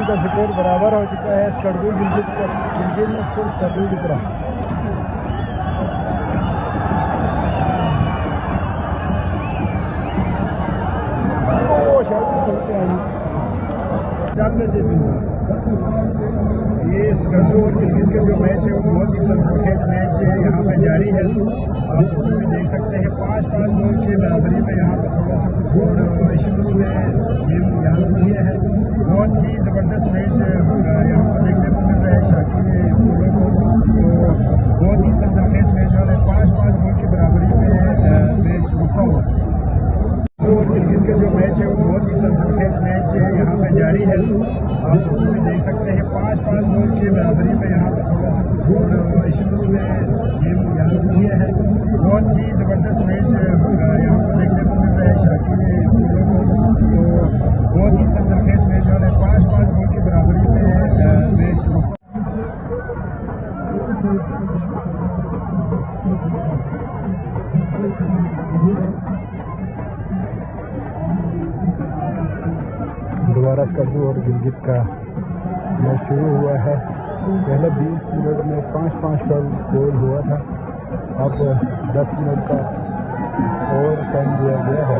का स्कोर बराबर हो चुका है स्कर्दू गिलगित में स्कोर स्कर्दू की तरफ। ये स्कर्दू और गिलगित का जो मैच है वो बहुत ही सरखेज मैच यहाँ पे जारी है। आप देख सकते हैं 5-5 गोल के बराबरी में यहाँ पर थोड़ा सा कुछ इशूज में गेम यहाँ हुए हैं। बहुत ही ज़बरदस्त मैच यहाँ पर देखने को मिल रहा है शाकिर गोलों को, तो बहुत ही सरखेज मैच हो रहा है। 5-5 गोल की बराबरी में मैच रुका हुआ। और गिलगित का जो मैच है वो बहुत ही सरखेज मैच यहाँ पे जारी है। आप देख सकते हैं 5-5 गोल के बराबरी में यहाँ पर थोड़ा सा कुछ इशूज में गेम यहाँ हुए हैं। बहुत ही ज़बरदस्त मैच यहाँ पर देखने को मिल रहा है शाकिर गोलों को, तो बहुत ही सरखेज मैच हो रहा है। 5-5 गोल की बराबरी में मैच रुका। दोबारा स्कर्दू और गिलगित का मैच शुरू हुआ है। पहले 20 मिनट में 5-5 गोल हुआ था, अब 10 मिनट का और टाइम दिया गया है।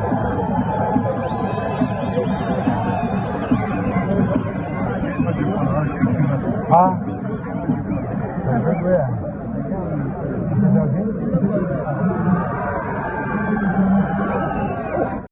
हाँ